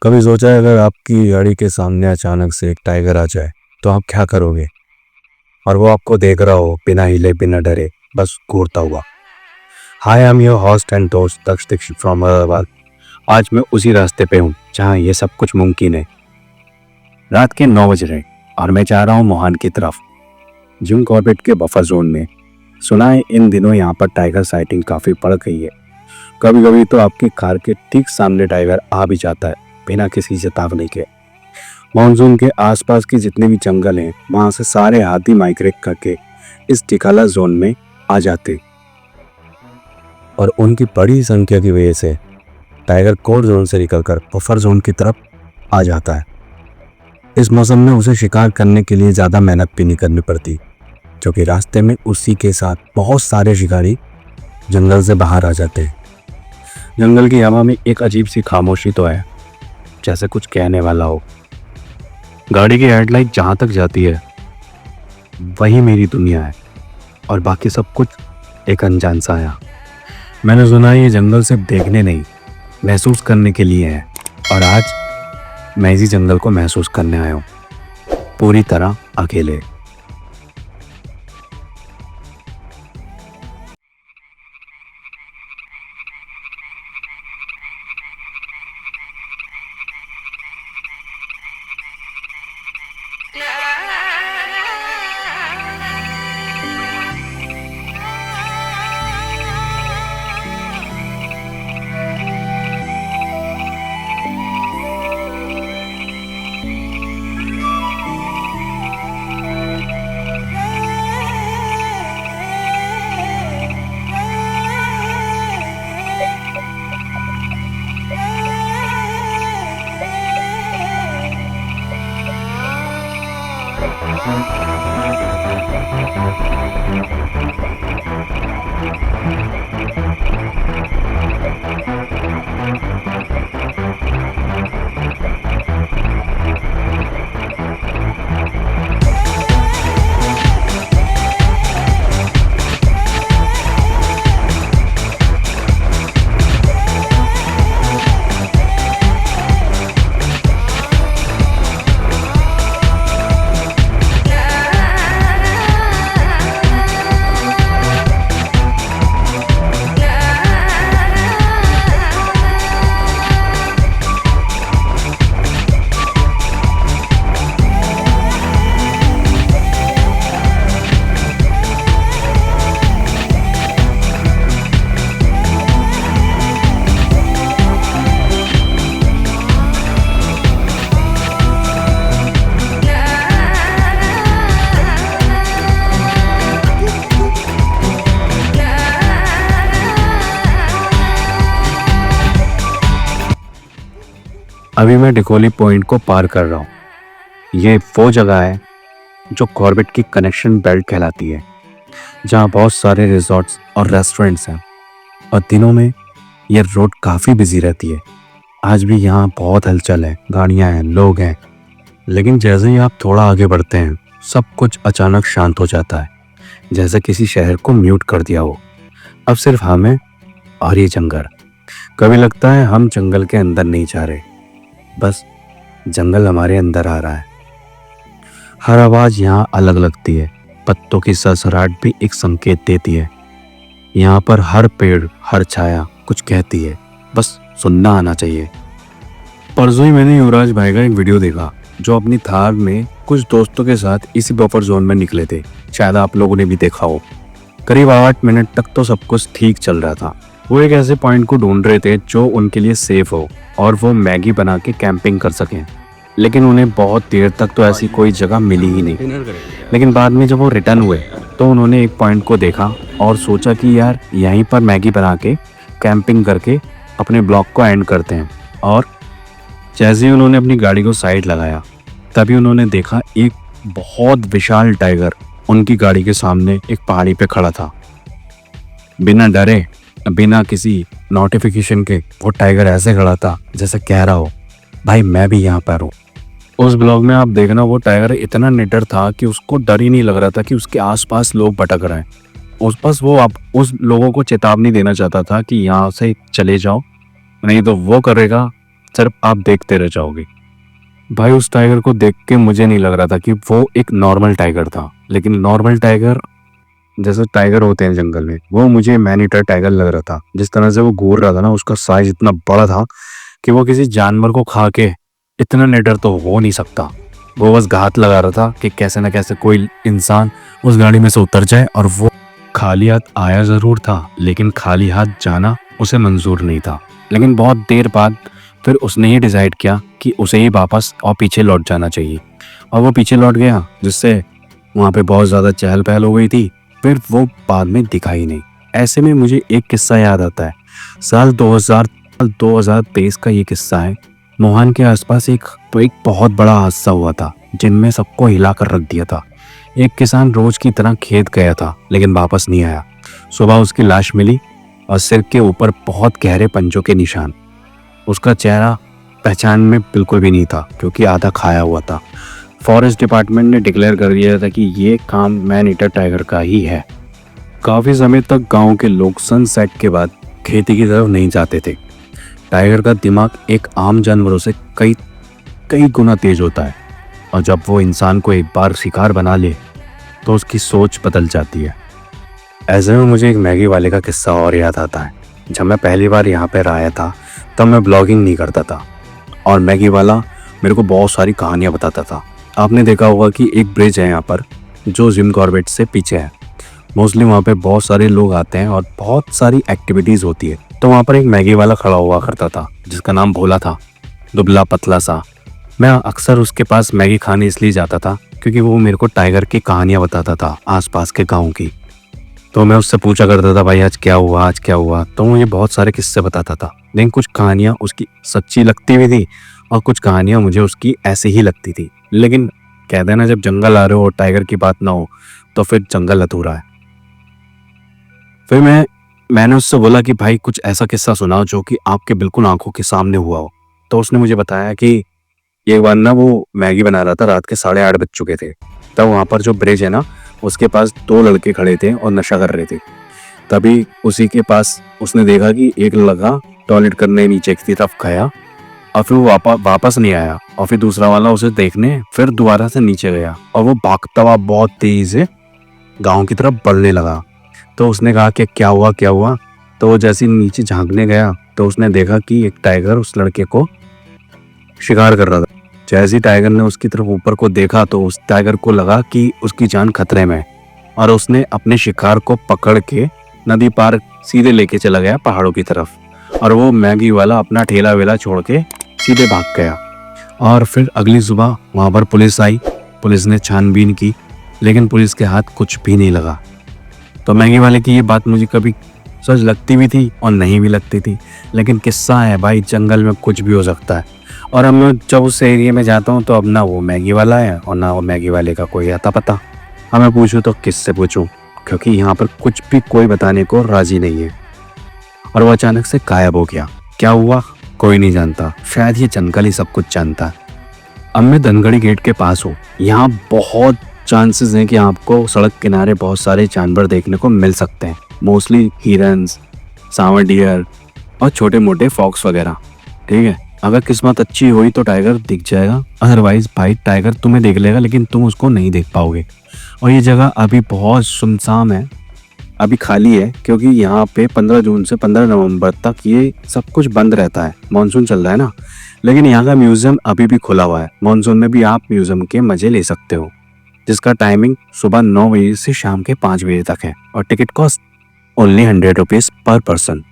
कभी सोचा है अगर आपकी गाड़ी के सामने अचानक से एक टाइगर आ जाए तो आप क्या करोगे? और वो आपको देख रहा हो बिना हिले बिना डरे, बस घूरता हुआ। Hi, I am your host and दोस्त दक्ष दीक्षित फ्रॉम हैदराबाद। आज मैं उसी रास्ते पे हूँ जहाँ ये सब कुछ मुमकिन है। रात के 9 बज रहे और मैं जा रहा हूँ मोहान की तरफ, जिम कॉर्बेट के बफर जोन में। सुना है इन दिनों यहाँ पर टाइगर साइटिंग काफ़ी बढ़ गई है। कभी कभी तो आपकी कार के ठीक सामने टाइगर आ भी जाता है बिना किसी चेतावनी के। मानसून के आसपास के जितने भी जंगल हैं वहाँ से सारे हाथी माइग्रेट करके इस टिकाला जोन में आ जाते, और उनकी बड़ी संख्या की वजह से टाइगर कोर जोन से निकलकर बफर जोन की तरफ आ जाता है। इस मौसम में उसे शिकार करने के लिए ज़्यादा मेहनत भी नहीं करनी पड़ती, क्योंकि रास्ते में उसी के साथ बहुत सारे शिकारी जंगल से बाहर आ जाते हैं। जंगल की हवा में एक अजीब सी खामोशी तो है, जैसे कुछ कहने वाला हो। गाड़ी की हेडलाइट जहाँ तक जाती है वही मेरी दुनिया है, और बाकी सब कुछ एक अनजान साया। मैंने सुना है ये जंगल सिर्फ देखने नहीं, महसूस करने के लिए है, और आज मैं इसी जंगल को महसूस करने आया हूँ, पूरी तरह अकेले। अभी मैं डिकोली पॉइंट को पार कर रहा हूँ। ये वो जगह है जो कॉर्बेट की कनेक्शन बेल्ट कहलाती है, जहाँ बहुत सारे रिजॉर्ट्स और रेस्टोरेंट्स हैं, और दिनों में ये रोड काफ़ी बिजी रहती है। आज भी यहाँ बहुत हलचल है, गाड़ियाँ हैं, लोग हैं। लेकिन जैसे ही आप थोड़ा आगे बढ़ते हैं सब कुछ अचानक शांत हो जाता है, जैसे किसी शहर को म्यूट कर दिया हो। अब सिर्फ हमें और ये जंगल। कभी लगता है हम जंगल के अंदर नहीं जा रहे, बस जंगल हमारे अंदर आ रहा है। हर आवाज़ यहाँ अलग लगती है, पत्तों की सरसराहट भी एक संकेत देती है। यहाँ पर हर पेड़, हर छाया कुछ कहती है, बस सुनना आना चाहिए। परसों ही मैंने युवराज भाई का एक वीडियो देखा, जो अपनी थार में कुछ दोस्तों के साथ इसी बफर जोन में निकले थे। शायद आप लोगों ने भी देखा हो। करीब 8 मिनट तक तो सब कुछ ठीक चल रहा था। वो एक ऐसे पॉइंट को ढूंढ रहे थे जो उनके लिए सेफ हो और वो मैगी बना के कैंपिंग कर सकें। लेकिन उन्हें बहुत देर तक तो ऐसी कोई जगह मिली ही नहीं। लेकिन बाद में जब वो रिटर्न हुए तो उन्होंने एक पॉइंट को देखा और सोचा कि यार यहीं पर मैगी बना के कैंपिंग करके अपने ब्लॉग को एंड करते हैं। और जैसे ही उन्होंने अपनी गाड़ी को साइड लगाया तभी उन्होंने देखा एक बहुत विशाल टाइगर उनकी गाड़ी के सामने एक पहाड़ी पे खड़ा था। बिना डरे, बिना किसी नोटिफिकेशन के वो टाइगर ऐसे खड़ा था जैसे कह रहा हो, भाई मैं भी यहाँ पर हूँ। उस ब्लॉग में आप देखना वो टाइगर इतना निडर था कि उसको डर ही नहीं लग रहा था कि उसके आसपास लोग भटक रहे हैं। वो आप उस लोगों को चेतावनी देना चाहता था कि यहाँ से चले जाओ, नहीं तो वो करेगा सिर्फ आप देखते रह जाओगे। भाई उस टाइगर को देख के मुझे नहीं लग रहा था कि वो एक नॉर्मल टाइगर था, लेकिन नॉर्मल टाइगर जैसे टाइगर होते हैं जंगल में, वो मुझे मैन ईटर टाइगर लग रहा था। जिस तरह से वो घूर रहा था ना, उसका साइज इतना बड़ा था कि वो किसी जानवर को खा के इतना निडर तो हो नहीं सकता। वो बस घात लगा रहा था कि कैसे ना कैसे कोई इंसान उस गाड़ी में से उतर जाए, और वो खाली हाथ आया जरूर था लेकिन खाली हाथ जाना उसे मंजूर नहीं था। लेकिन बहुत देर बाद फिर उसने ही डिसाइड किया कि उसे ही वापस और पीछे लौट जाना चाहिए, और वो पीछे लौट गया, जिससे वहाँ पे बहुत ज़्यादा चहल पहल हो गई थी। फिर वो बाद में दिखा ही नहीं। ऐसे में मुझे एक किस्सा याद आता है। साल 2023 का ये किस्सा है। मोहान के आसपास एक बहुत बड़ा हादसा हुआ था जिनमें सबको हिला कर रख दिया था। एक किसान रोज की तरह खेत गया था लेकिन वापस नहीं आया। सुबह उसकी लाश मिली और सिर के ऊपर बहुत गहरे पंजों के निशान। उसका चेहरा पहचान में बिल्कुल भी नहीं था क्योंकि आधा खाया हुआ था। फॉरेस्ट डिपार्टमेंट ने डिक्लेयर कर दिया था कि ये काम मैन ईटर टाइगर का ही है। काफ़ी समय तक गांव के लोग सनसेट के बाद खेती की तरफ नहीं जाते थे। टाइगर का दिमाग एक आम जानवरों से कई कई गुना तेज होता है, और जब वो इंसान को एक बार शिकार बना ले तो उसकी सोच बदल जाती है। ऐसे में मुझे एक मैगी वाले का किस्सा और याद आता है। जब मैं पहली बार यहाँ पर आया था तब मैं ब्लॉगिंग नहीं करता था, और मैगी वाला मेरे को बहुत सारी कहानियाँ बताता था। आपने देखा होगा कि एक ब्रिज है यहाँ पर जो जिम कॉर्बेट से पीछे है। मोस्टली वहाँ पे बहुत सारे लोग आते हैं और बहुत सारी एक्टिविटीज़ होती है। तो वहाँ पर एक मैगी वाला खड़ा हुआ करता था जिसका नाम भोला था, दुबला पतला सा। मैं अक्सर उसके पास मैगी खाने इसलिए जाता था क्योंकि वो मेरे को टाइगर की कहानियाँ बताता था आसपास के गाँव की। तो मैं उससे पूछा करता था, भाई आज क्या हुआ, आज क्या हुआ। तो मुझे बहुत सारे किस्से बताता था, लेकिन कुछ कहानियाँ उसकी सच्ची लगती भी थी और कुछ कहानियाँ मुझे उसकी ऐसे ही लगती थी। लेकिन कहते हैं ना, जब जंगल आ रहे हो और टाइगर की बात ना हो तो फिर जंगल अधूरा है। फिर मैंने उससे बोला कि भाई कुछ ऐसा किस्सा सुनाओ जो कि आपके बिल्कुल आंखों के सामने हुआ हो। तो उसने मुझे बताया कि एक बार ना वो मैगी बना रहा था, रात के 8:30 बज चुके थे। तब वहाँ पर जो ब्रिज है ना, उसके पास 2 लड़के खड़े थे और नशा कर रहे थे। तभी उसी के पास उसने देखा कि एक लड़का टॉयलेट करने नीचे की तरफ गया और फिर वो वापस नहीं आया, और फिर दूसरा वाला उसे देखने फिर दोबारा से नीचे गया और वो भागता हुआ बहुत तेजी से गांव की तरफ बढ़ने लगा। तो उसने कहा कि क्या हुआ क्या हुआ। तो वो जैसे ही नीचे झांकने गया तो उसने देखा कि एक टाइगर उस लड़के को शिकार कर रहा था। जैसे ही टाइगर ने उसकी तरफ ऊपर को देखा तो उस टाइगर को लगा कि उसकी जान खतरे में है, और उसने अपने शिकार को पकड़ के नदी पार सीधे लेके चला गया पहाड़ों की तरफ। और वो मैगी वाला अपना ठेला वेला छोड़ के सीधे भाग गया। और फिर अगली सुबह वहाँ पर पुलिस आई। पुलिस ने छानबीन की लेकिन पुलिस के हाथ कुछ भी नहीं लगा। तो मैगी वाले की ये बात मुझे कभी सच लगती भी थी और नहीं भी लगती थी, लेकिन किस्सा है भाई, जंगल में कुछ भी हो सकता है। और अब मैं जब उस एरिया में जाता हूँ तो अब ना वो मैगी वाला है और ना वो मैगी वाले का कोई आता पता। हमें पूछूँ तो किससे पूछूँ, क्योंकि यहाँ पर कुछ भी कोई बताने को राजी नहीं है। और वो अचानक से गायब हो गया। क्या हुआ कोई नहीं जानता, शायद ये जंगल ही सब कुछ जानता है। अब मैं धनगढ़ी गेट के पास हूँ। यहाँ बहुत चांसेस हैं कि आपको सड़क किनारे बहुत सारे जानवर देखने को मिल सकते हैं। मोस्टली हिरन्स, सांवर डियर और छोटे मोटे फॉक्स वगैरह। ठीक है, अगर किस्मत अच्छी हुई तो टाइगर दिख जाएगा, अदरवाइज भाई टाइगर तुम्हें देख लेगा लेकिन तुम उसको नहीं देख पाओगे। और ये जगह अभी बहुत सुनसान है, अभी खाली है, क्योंकि यहाँ पे 15 जून से 15 नवंबर तक ये सब कुछ बंद रहता है। मानसून चल रहा है ना, लेकिन यहाँ का म्यूजियम अभी भी खुला हुआ है। मानसून में भी आप म्यूजियम के मजे ले सकते हो, जिसका टाइमिंग सुबह 9 बजे से शाम के 5 बजे तक है, और ticket cost only 100 rupees per person.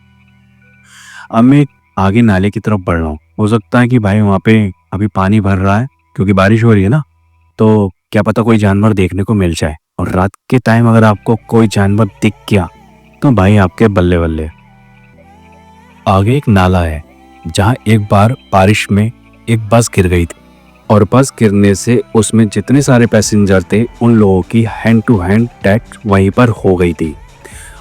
अब मैं आगे नाले की तरफ बढ़ रहा हूँ। हो सकता है कि भाई वहाँ पे अभी पानी भर रहा है क्योंकि बारिश हो रही है ना, तो क्या पता कोई जानवर देखने को मिल जाए। और रात के टाइम अगर आपको कोई जानवर दिख गया तो भाई आपके बल्ले बल्ले। आगे एक नाला है जहाँ एक बार बारिश में एक बस गिर गई थी, और बस गिरने से उसमें जितने सारे पैसेंजर थे उन लोगों की हैंड टू हैंड डेथ वहीं पर हो गई थी।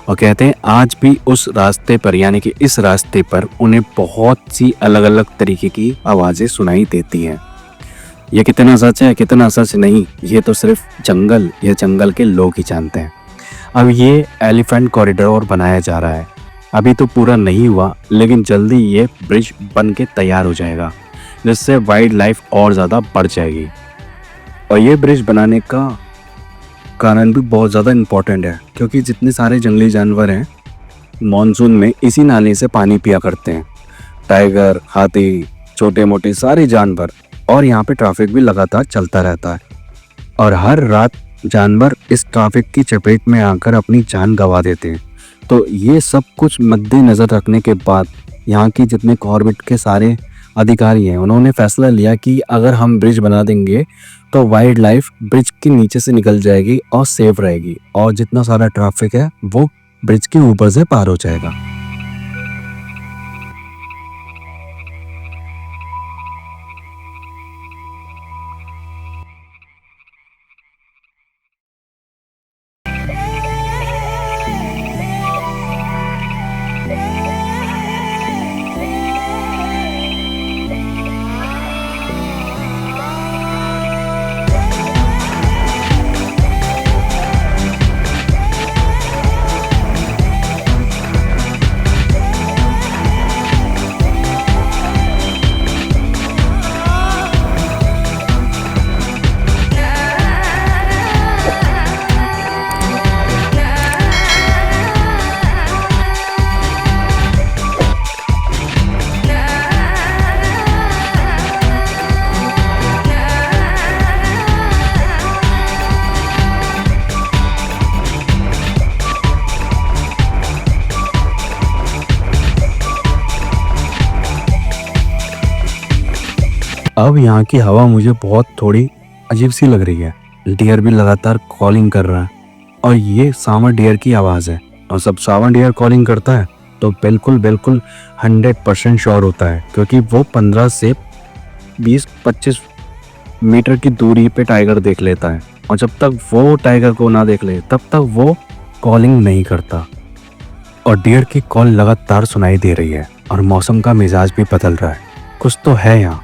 और कहते हैं आज भी उस रास्ते पर, यानी कि इस रास्ते पर उन्हें बहुत सी अलग अलग तरीके की आवाज़ें सुनाई देती हैं। ये कितना सच है कितना सच नहीं, ये तो सिर्फ जंगल या जंगल के लोग ही जानते हैं। अब ये एलिफेंट कॉरिडोर बनाया जा रहा है अभी तो पूरा नहीं हुआ, लेकिन जल्दी ये ब्रिज बन के तैयार हो जाएगा, जिससे वाइल्ड लाइफ और ज़्यादा बढ़ जाएगी। और ये ब्रिज बनाने का कारण भी बहुत ज़्यादा इम्पोर्टेंट है, क्योंकि जितने सारे जंगली जानवर हैं मॉनसून में इसी नाले से पानी पिया करते हैं। टाइगर, हाथी, छोटे मोटे सारे जानवर। और यहाँ पे ट्रैफिक भी लगातार चलता रहता है, और हर रात जानवर इस ट्रैफिक की चपेट में आकर अपनी जान गंवा देते हैं। तो ये सब कुछ मद्देनज़र रखने के बाद यहाँ की जितने कॉर्बेट के सारे अधिकारी हैं, उन्होंने फैसला लिया कि अगर हम ब्रिज बना देंगे तो वाइल्ड लाइफ ब्रिज के नीचे से निकल जाएगी और सेफ रहेगी, और जितना सारा ट्रैफिक है वो ब्रिज के ऊपर से पार हो जाएगा। अब यहाँ की हवा मुझे बहुत थोड़ी अजीब सी लग रही है। डियर भी लगातार कॉलिंग कर रहा है, और ये सावर डियर की आवाज़ है। और सब सावर डियर कॉलिंग करता है तो बिल्कुल बिल्कुल 100% श्योर होता है, क्योंकि वो 15 से 20-25 मीटर की दूरी पे टाइगर देख लेता है, और जब तक वो टाइगर को ना देख ले तब तक वो कॉलिंग नहीं करता। और डियर की कॉल लगातार सुनाई दे रही है, और मौसम का मिजाज भी बदल रहा है। कुछ तो है यहाँ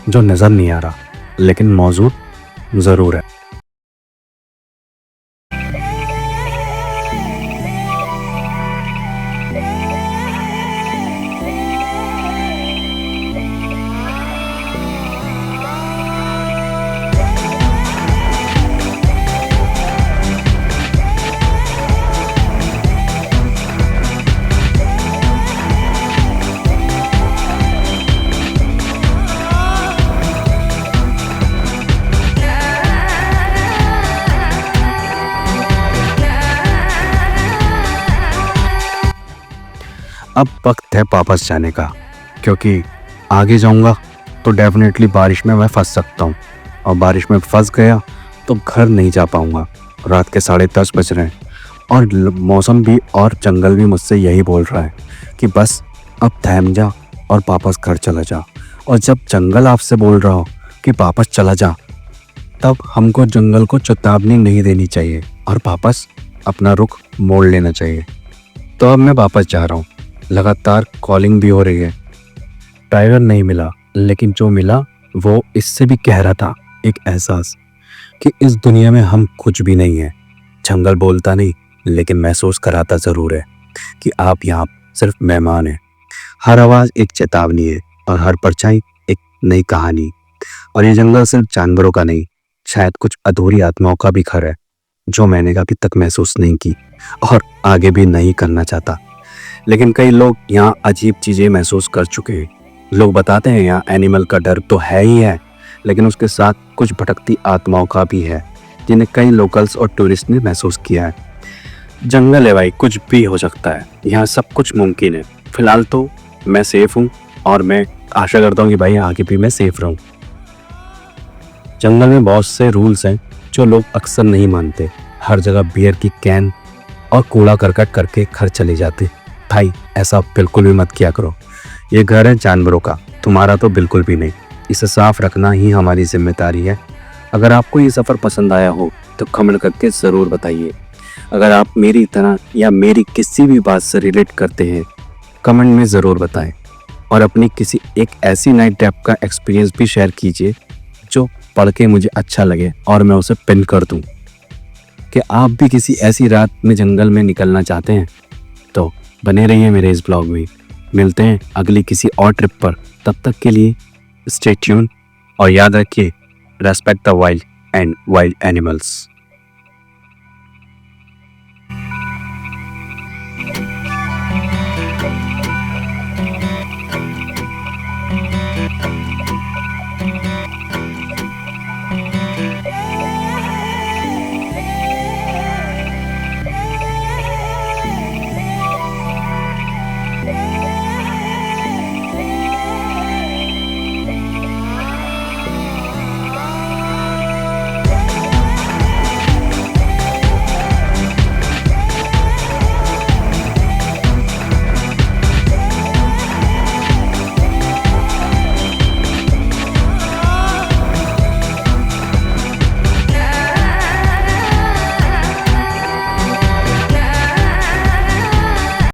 जो नज़र नहीं आ रहा, लेकिन मौजूद ज़रूर है। अब वक्त है वापस जाने का, क्योंकि आगे जाऊंगा तो डेफिनेटली बारिश में मैं फंस सकता हूँ, और बारिश में फंस गया तो घर नहीं जा पाऊंगा। रात के 10:30 बज रहे हैं, और मौसम भी और जंगल भी मुझसे यही बोल रहा है कि बस अब थम जा और वापस घर चला जा। और जब जंगल आपसे बोल रहा हो कि वापस चला जा, तब हमको जंगल को चेतावनी नहीं देनी चाहिए और वापस अपना रुख मोड़ लेना चाहिए। तो अब मैं वापस जा रहा हूँ। लगातार कॉलिंग भी हो रही है, टाइगर नहीं मिला, लेकिन जो मिला वो इससे भी गहरा था। एक एहसास कि इस दुनिया में हम कुछ भी नहीं है। जंगल बोलता नहीं, लेकिन महसूस कराता ज़रूर है कि आप यहाँ सिर्फ मेहमान हैं। हर आवाज़ एक चेतावनी है, और हर परछाई एक नई कहानी। और ये जंगल सिर्फ जानवरों का नहीं, शायद कुछ अधूरी आत्माओं का भी घर है, जो मैंने अभी तक महसूस नहीं की और आगे भी नहीं करना चाहता। लेकिन कई लोग यहाँ अजीब चीज़ें महसूस कर चुके हैं। लोग बताते हैं यहाँ एनिमल का डर तो है ही है, लेकिन उसके साथ कुछ भटकती आत्माओं का भी है, जिन्हें कई लोकल्स और टूरिस्ट ने महसूस किया है। जंगल है भाई, कुछ भी हो सकता है, यहाँ सब कुछ मुमकिन है। फिलहाल तो मैं सेफ हूँ, और मैं आशा करता हूँ कि भाई आगे भी मैं सेफ रहूँ। जंगल में बहुत से रूल्स हैं जो लोग अक्सर नहीं मानते। हर जगह बियर की कैन और कूड़ा करकट करके घर चले जाते। भाई ऐसा बिल्कुल भी मत किया करो। ये घर है जानवरों का, तुम्हारा तो बिल्कुल भी नहीं। इसे साफ रखना ही हमारी जिम्मेदारी है। अगर आपको ये सफ़र पसंद आया हो तो कमेंट करके ज़रूर बताइए। अगर आप मेरी तरह या मेरी किसी भी बात से रिलेट करते हैं, कमेंट में ज़रूर बताएं। और अपनी किसी एक ऐसी नाइट ट्रैप का एक्सपीरियंस भी शेयर कीजिए जो पढ़ के मुझे अच्छा लगे और मैं उसे पिन कर दूं। कि आप भी किसी ऐसी रात में जंगल में निकलना चाहते हैं तो बने रहिए मेरे इस ब्लॉग में। मिलते हैं अगली किसी और ट्रिप पर। तब तक के लिए स्टे ट्यून और याद रखिए, respect the wild and wild animals.